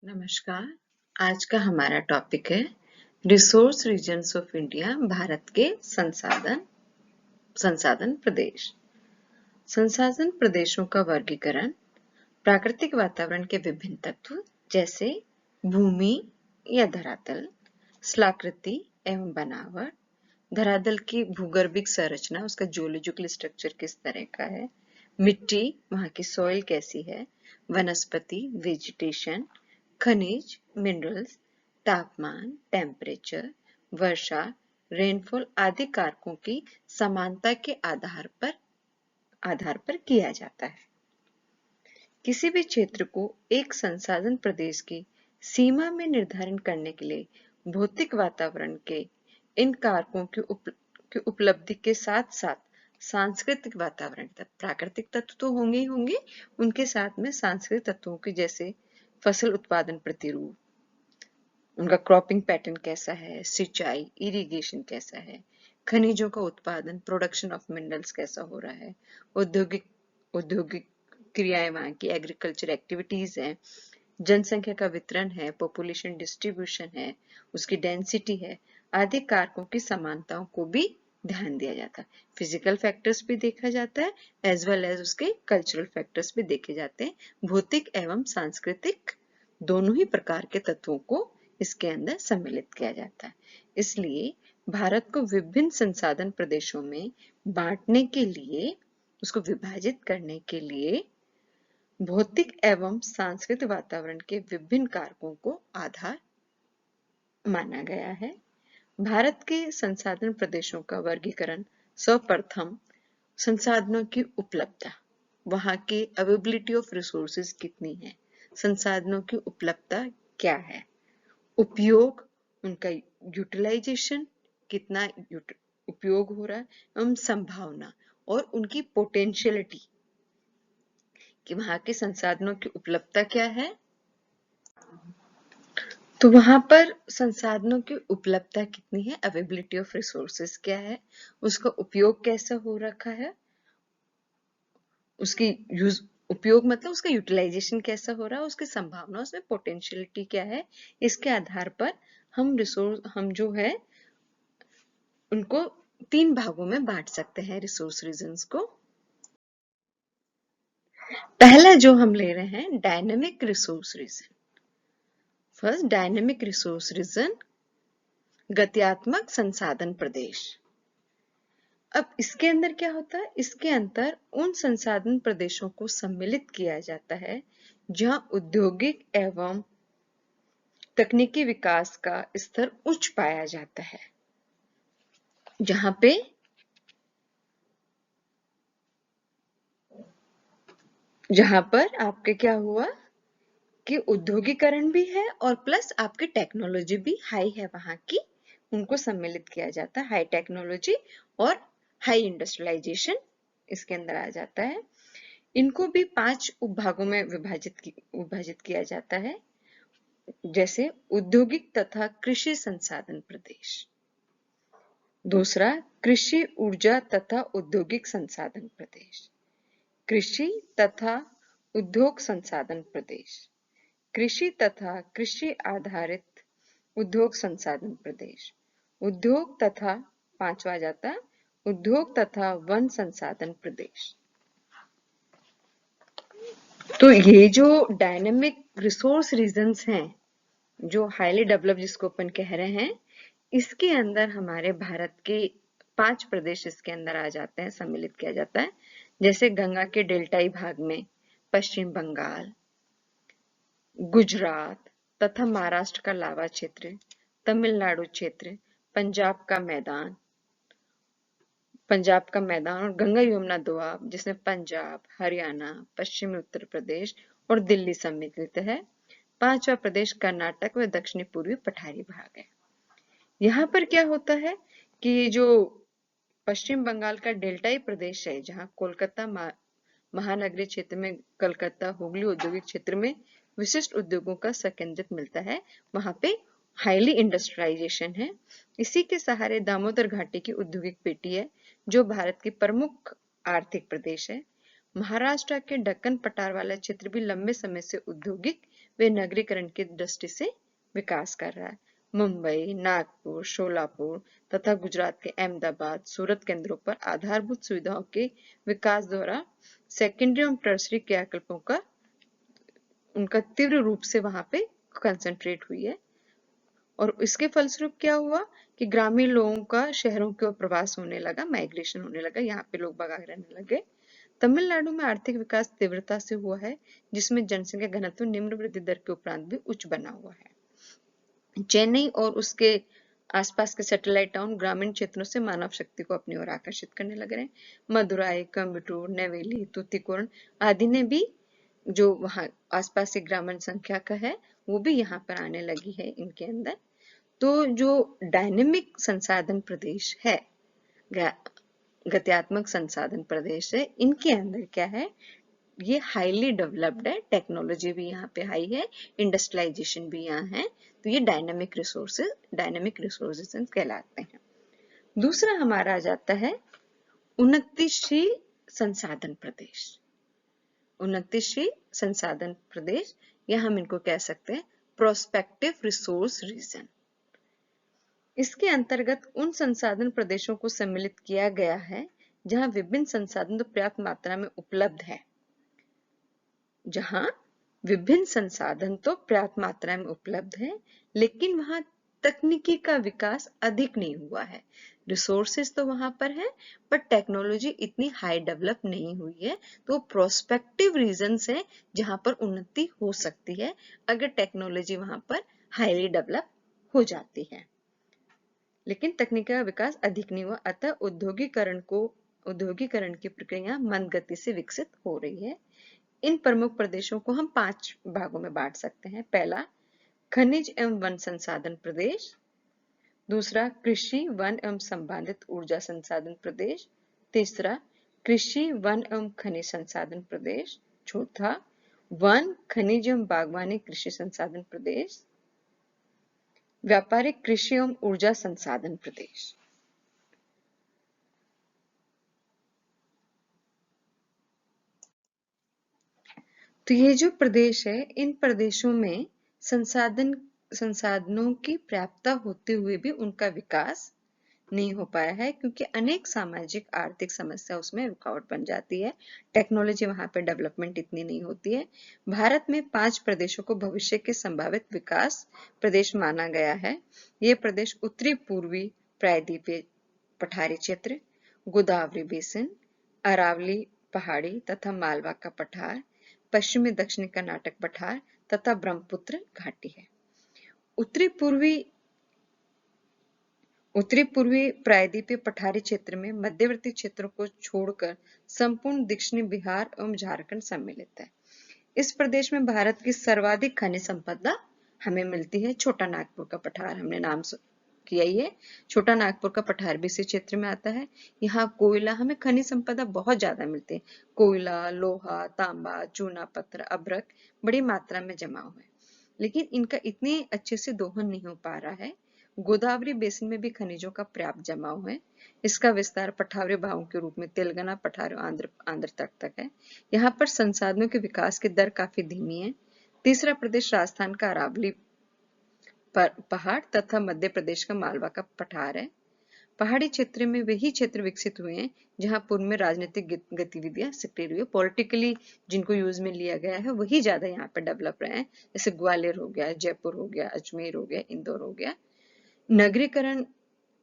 नमस्कार। आज का हमारा टॉपिक है resource regions of India, Bharat के संसाधन प्रदेश। संसाधन प्रदेशों का वर्गीकरण प्राकृतिक वातावरण के विभिन्न तत्व जैसे भूमि या धरातल, स्थलाकृति एवं बनावट, धरातल की भूगर्भिक संरचना, उसका जियोलॉजिकल स्ट्रक्चर किस तरह का है, मिट्टी, वहाँ की सॉइल कैसी है, वनस्पति, वेजिटेशन, खनिज, मिनरल्स, तापमान, टेम्परेचर, वर्षा, रेनफॉल आदि कारकों की समानता के आधार पर किया जाता है। किसी भी क्षेत्र को एक संसाधन प्रदेश की सीमा में निर्धारण करने के लिए भौतिक वातावरण के इन कारकों की उपलब्धि के साथ साथ सांस्कृतिक वातावरण, प्राकृतिक तत्व तो होंगे ही होंगे, उनके साथ में सांस्कृतिक तत्वों के जैसे फसल उत्पादन प्रतिरूप, उनका क्रॉपिंग पैटर्न कैसा है, सिंचाई, इरिगेशन कैसा है, खनिजों का उत्पादन, प्रोडक्शन ऑफ मिनरल्स कैसा हो रहा है, औद्योगिक क्रियाएं, वहां की एग्रीकल्चर एक्टिविटीज है, जनसंख्या का वितरण है, पॉपुलेशन डिस्ट्रीब्यूशन है, उसकी डेंसिटी है, आदि कारकों की समानताओं को भी ध्यान दिया जाता है। फिजिकल फैक्टर्स भी देखा जाता है एज वेल एज उसके कल्चरल फैक्टर्स भी देखे जाते हैं। भौतिक एवं सांस्कृतिक दोनों ही प्रकार के तत्वों को इसके अंदर सम्मिलित किया जाता है। इसलिए भारत को विभिन्न संसाधन प्रदेशों में बांटने के लिए, उसको विभाजित करने के लिए भौतिक एवं सांस्कृतिक वातावरण के विभिन्न कारकों को आधार माना गया है। भारत के संसाधन प्रदेशों का वर्गीकरण सर्वप्रथम संसाधनों की उपलब्धता, वहां की अवेबिलिटी ऑफ रिसोर्सेज कितनी है, संसाधनों की उपलब्धता क्या है, उपयोग, उनका यूटिलाइजेशन, कितना उपयोग हो रहा है, एवं संभावना और उनकी पोटेंशियलिटी कि वहां के संसाधनों की उपलब्धता क्या है। तो वहां पर संसाधनों की उपलब्धता कितनी है, अवेबिलिटी ऑफ रिसोर्सेज क्या है, उसका उपयोग कैसा हो रखा है, उसकी उपयोग मतलब उसका यूटिलाइजेशन कैसा हो रहा है, उसकी संभावना, उसमें पोटेंशियलिटी क्या है। इसके आधार पर हम जो है उनको 3 भागों में बांट सकते हैं रिसोर्स रीजन्स को। पहला जो हम ले रहे हैं dynamic resource region. First, dynamic resource region, गत्यात्मक संसाधन प्रदेश। अब इसके अंदर क्या होता है, इसके अंदर उन संसाधन प्रदेशों को सम्मिलित किया जाता है जहां औद्योगिक एवं तकनीकी विकास का स्तर उच्च पाया जाता है, जहां पर आपके क्या हुआ कि औद्योगिकरण भी है और प्लस आपकी टेक्नोलॉजी भी हाई है वहां की, उनको सम्मिलित किया जाता है। हाई टेक्नोलॉजी और हाई इंडस्ट्रियलाइजेशन इसके अंदर आ जाता है। इनको भी 5 उपभागों में विभाजित किया जाता है, जैसे औद्योगिक तथा कृषि संसाधन प्रदेश। दूसरा, कृषि, ऊर्जा तथा औद्योगिक संसाधन प्रदेश, कृषि तथा उद्योग संसाधन प्रदेश, कृषि तथा कृषि आधारित उद्योग संसाधन प्रदेश, उद्योग तथा 5वां जाता है उद्योग तथा वन संसाधन प्रदेश। तो ये जो डायनेमिक रिसोर्स रीजन्स हैं, जो हाईली डेवलप जिसको अपन कह रहे हैं, इसके अंदर हमारे भारत के 5 प्रदेश इसके अंदर आ जाते हैं, सम्मिलित किया जाता है। जैसे गंगा के डेल्टाई भाग में पश्चिम बंगाल, गुजरात तथा महाराष्ट्र का लावा क्षेत्र, तमिलनाडु क्षेत्र, पंजाब का मैदान और गंगा यमुना दोआब जिसमें पंजाब, हरियाणा, पश्चिमी उत्तर प्रदेश और दिल्ली सम्मिलित है। 5वां प्रदेश कर्नाटक व दक्षिणी पूर्वी पठारी भाग है। यहाँ पर क्या होता है कि जो पश्चिम बंगाल का डेल्टाई प्रदेश है, जहाँ कोलकाता महानगरीय क्षेत्र में कलकत्ता हुगली औद्योगिक क्षेत्र में विशिष्ट उद्योगों का संकेंद्रित मिलता है, वहां पे हाईली इंडस्ट्रियलाइजेशन है। इसी के सहारे दामोदर घाटी की औद्योगिक पेटी है, जो भारत की प्रमुख आर्थिक प्रदेश है। महाराष्ट्र के दक्कन पठार वाला क्षेत्र भी लंबे समय से औद्योगिक वे नगरीकरण की दृष्टि से विकास कर रहा है। मुंबई, नागपुर, शोलापुर तथा गुजरात के अहमदाबाद, सूरत केंद्रों पर आधारभूत सुविधाओं के विकास द्वारा सेकेंडरी और टर्सरी क्रियाकल्पों का उनका तीव्र रूप से वहां पे कंसंट्रेट हुई है। और इसके फलस्वरूप क्या हुआ कि ग्रामीण लोगों का शहरों की ओर प्रवास होने लगा, माइग्रेशन होने लगा, यहाँ पे लोग बाग रहने लगे। तमिलनाडु में आर्थिक विकास तीव्रता से हुआ है, जिसमें जनसंख्या घनत्व निम्न वृद्धि दर के उपरांत भी उच्च बना हुआ है। चेन्नई और उसके आसपास के सैटेलाइट टाउन ग्रामीण क्षेत्रों से मानव शक्ति को अपनी ओर आकर्षित करने लग रहे हैं। मदुराई, कोयम्बटूर, नेवेली, तूतीकोरन आदि ने भी जो वहां आसपास की ग्रामीण संख्या का है वो भी यहाँ पर आने लगी है इनके अंदर। तो जो डायनेमिक संसाधन प्रदेश है, गत्यात्मक संसाधन प्रदेश है, इनके अंदर क्या है, ये हाईली डेवलप्ड है, टेक्नोलॉजी भी यहाँ पे हाई है, इंडस्ट्रियलाइजेशन भी यहाँ है, तो ये डायनेमिक रिसोर्सेज कहलाते हैं। दूसरा हमारा आ जाता है उन्नतिशील संसाधन प्रदेश। उन्नतिशील संसाधन प्रदेश या हम इनको कह सकते हैं प्रोस्पेक्टिव रिसोर्स रीजन। इसके अंतर्गत उन संसाधन प्रदेशों को सम्मिलित किया गया है जहां विभिन्न संसाधन तो पर्याप्त मात्रा में उपलब्ध है, जहां विभिन्न संसाधन तो पर्याप्त मात्रा में उपलब्ध है, लेकिन वहां तकनीकी का विकास अधिक नहीं हुआ है। रिसोर्सेज तो वहां पर है, पर टेक्नोलॉजी इतनी हाई डेवलप नहीं हुई है। तो प्रोस्पेक्टिव रीजन्स है जहां पर उन्नति हो सकती है अगर टेक्नोलॉजी वहां पर हाईली डेवलप हो जाती है, लेकिन तकनीकी का विकास अधिक नहीं हुआ। अतः औद्योगिकरण की प्रक्रिया मंद गति से विकसित हो रही है। इन प्रमुख प्रदेशों को हम 5 भागों में बांट सकते हैं। पहला, खनिज एवं वन संसाधन प्रदेश। दूसरा, कृषि, वन एवं संबंधित ऊर्जा संसाधन प्रदेश। तीसरा, कृषि, वन एवं खनिज संसाधन प्रदेश। चौथा, वन, खनिज एवं बागवानी कृषि संसाधन प्रदेश। व्यापारिक कृषि एवं ऊर्जा संसाधन प्रदेश। तो ये जो प्रदेश है, इन प्रदेशों में संसाधनों की प्राप्तता होते हुए भी उनका विकास नहीं हो पाया है, क्योंकि अनेक सामाजिक आर्थिक समस्या उसमें रुकावट बन जाती है। टेक्नोलॉजी वहां पर डेवलपमेंट इतनी नहीं होती है। भारत में 5 प्रदेशों को भविष्य के संभावित विकास प्रदेश माना गया है। ये प्रदेश उत्तरी पूर्वी प्रायद्वीपीय पठारी क्षेत्र, गोदावरी बेसिन, अरावली पहाड़ी तथा मालवा का पठार, पश्चिमी दक्षिणी कर्नाटक पठार तथा ब्रह्मपुत्र घाटी है। उत्तरी पूर्वी प्रायद्वीपीय पठारी क्षेत्र में मध्यवर्ती क्षेत्रों को छोड़कर संपूर्ण दक्षिणी बिहार एवं झारखंड सम्मिलित है। इस प्रदेश में भारत की सर्वाधिक खनिज संपदा हमें मिलती है। छोटा नागपुर का पठार हमने नाम किया ही है, छोटा नागपुर का पठार भी इसी क्षेत्र में आता है। यहाँ कोयला, हमें खनिज संपदा बहुत ज्यादा मिलती है। कोयला, लोहा, तांबा, चूना पत्थर, अभ्रक बड़ी मात्रा में जमा हुआ है, लेकिन इनका इतने अच्छे से दोहन नहीं हो पा रहा है। गोदावरी बेसिन में भी खनिजों का पर्याप्त जमाव है। इसका विस्तार पठारी भागों के रूप में तेलंगाना, पठार, आंध्र तक है। यहाँ पर संसाधनों के विकास की दर काफी धीमी है। तीसरा प्रदेश राजस्थान का अरावली पहाड़ तथा मध्य प्रदेश का मालवा का पठार है। पहाड़ी क्षेत्र में वही क्षेत्र विकसित हुए हैं जहां पूर्व में राजनीतिक गतिविधियां सक्रिय हुई है। पॉलिटिकली जिनको यूज में लिया गया है वही ज्यादा यहाँ पर डेवलप रहे हैं, जैसे ग्वालियर हो गया, जयपुर हो गया, अजमेर हो गया, इंदौर हो गया। नगरीकरण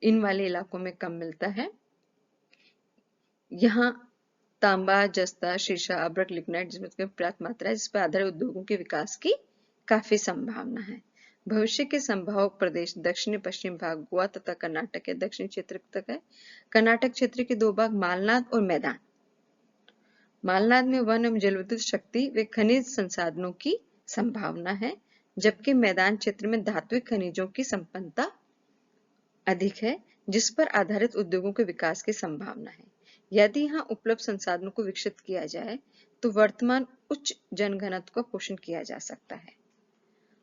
इन वाले इलाकों में कम मिलता है। यहाँ तांबा, जस्ता, शीशा, अभ्रक, लिग्नाइट जिसमें पर्याप्त मात्रा है, जिस पर आधारित उद्योगों के विकास की काफी संभावना है। भविष्य के संभावक प्रदेश दक्षिणी पश्चिम भाग गोवा तथा कर्नाटक के दक्षिणी क्षेत्र तक है। कर्नाटक क्षेत्र के 2 भाग मालनाद और मैदान। मालनाद में वन एवं जलविद्युत शक्ति व खनिज संसाधनों की संभावना है, जबकि मैदान क्षेत्र में धात्विक खनिजों की संपन्नता अधिक है, जिस पर आधारित उद्योगों के विकास की संभावना है। यदि यहाँ उपलब्ध संसाधनों को विकसित किया जाए तो वर्तमान उच्च जनघनत्व का पोषण किया जा सकता है।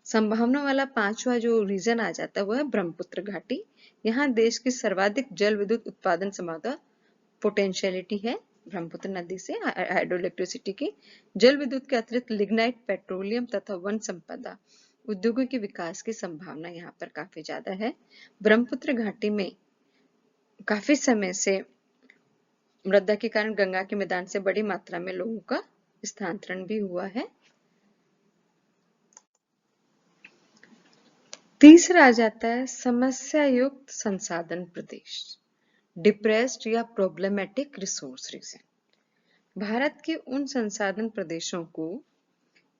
संभावना वाला 5वां जो रीजन आ जाता है वो है ब्रह्मपुत्र घाटी। यहाँ देश की सर्वाधिक जल विद्युत उत्पादन संभावना पोटेंशियलिटी है, ब्रह्मपुत्र नदी से हाइड्रो इलेक्ट्रिसिटी की। जल विद्युत के अतिरिक्त लिग्नाइट, पेट्रोलियम तथा वन संपदा उद्योगों के विकास की संभावना यहाँ पर काफी ज्यादा है। ब्रह्मपुत्र घाटी में काफी समय से मृदा के कारण गंगा के मैदान से बड़ी मात्रा में लोगों का स्थानांतरण भी हुआ है। तीसरा आ जाता है समस्या युक्त संसाधन प्रदेश, डिप्रेस्ड या प्रॉब्लमेटिक रिसोर्स रीजन। भारत के उन संसाधन प्रदेशों को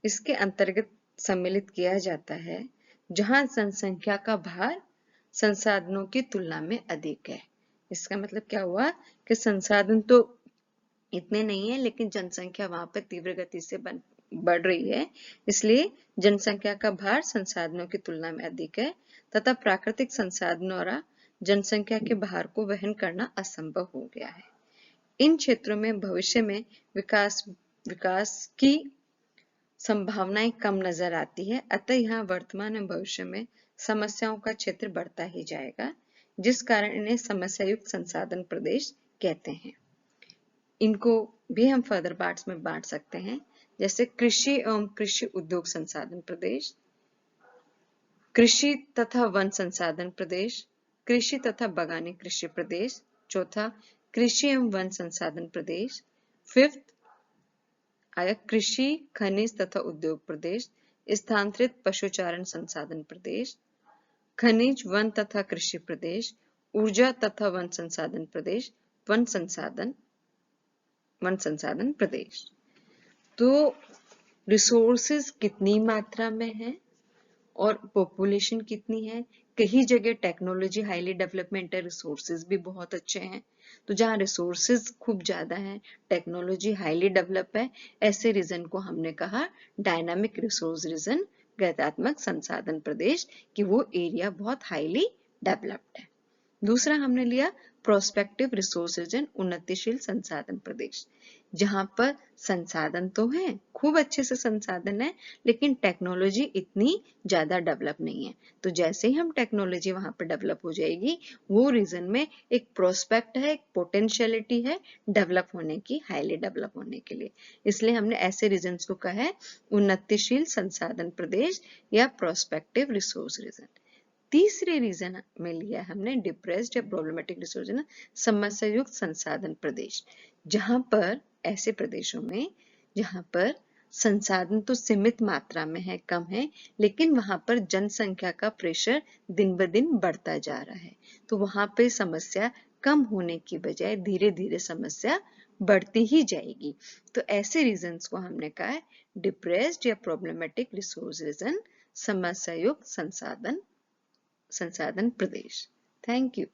इसके अंतर्गत सम्मिलित किया जाता है जहां जनसंख्या का भार संसाधनों की तुलना में अधिक है। इसका मतलब क्या हुआ कि संसाधन तो इतने नहीं है, लेकिन जनसंख्या वहां पर तीव्र गति से बढ़ रही है, इसलिए जनसंख्या का भार संसाधनों की तुलना में अधिक है तथा प्राकृतिक संसाधनों और जनसंख्या के भार को वहन करना असंभव हो गया है। इन क्षेत्रों में भविष्य में विकास की संभावनाएं कम नजर आती है, अतः यहाँ वर्तमान एवं भविष्य में समस्याओं का क्षेत्र बढ़ता ही जाएगा, जिस कारण इन्हें समस्या युक्त संसाधन प्रदेश कहते हैं। इनको भी हम फर्दर पार्ट्स में बांट सकते हैं, जैसे कृषि एवं कृषि उद्योग संसाधन प्रदेश, कृषि तथा वन संसाधन प्रदेश, कृषि तथा बागानी कृषि प्रदेश, चौथा कृषि एवं वन संसाधन प्रदेश, फिफ्थ आया कृषि खनिज तथा उद्योग प्रदेश, स्थानांतरित पशुचारण संसाधन प्रदेश, खनिज वन तथा कृषि प्रदेश, ऊर्जा तथा वन संसाधन प्रदेश, वन संसाधन प्रदेश। तो रिसोर्सेज कितनी मात्रा में है और पॉपुलेशन कितनी है। कई जगह टेक्नोलॉजी हाईली डेवलपमेंट है, रिसोर्सेज भी बहुत अच्छे हैं। तो जहाँ रिसोर्सेज खूब ज्यादा है, टेक्नोलॉजी हाईली डेवलप है, ऐसे रीजन को हमने कहा डायनामिक रिसोर्स रीजन, गैतात्मक संसाधन प्रदेश, कि वो एरिया बहुत हाईली डेवलप्ड है। दूसरा हमने लिया प्रोस्पेक्टिव रिसोर्स रीजन, उन्नतिशील संसाधन प्रदेश, जहां पर संसाधन तो है, खूब अच्छे से संसाधन है, लेकिन टेक्नोलॉजी इतनी ज्यादा डेवलप नहीं है। तो जैसे ही हम टेक्नोलॉजी वहां पर डेवलप हो जाएगी, वो रीजन में एक प्रोस्पेक्ट है, एक पोटेंशियलिटी है डेवलप होने की, हाईली डेवलप होने के लिए। इसलिए हमने ऐसे रीजन्स को कहा है उन्नतिशील संसाधन प्रदेश या प्रोस्पेक्टिव रिसोर्स रीजन। तीसरे रीजन में लिया हमने डिप्रेस्ड या प्रॉब्लमेटिक रिसोर्स, समस्या युक्त संसाधन प्रदेश, जहां पर ऐसे प्रदेशों में जहां पर संसाधन तो सीमित मात्रा में है, कम है, लेकिन वहां पर जनसंख्या का प्रेशर दिन ब दिन बढ़ता जा रहा है। तो वहां पे समस्या कम होने की बजाय धीरे धीरे समस्या बढ़ती ही जाएगी। तो ऐसे रीजन्स को हमने कहा है डिप्रेस्ड या प्रॉब्लमेटिक रिसोर्स रीजन, समस्या युक्त संसाधन प्रदेश। Thank you.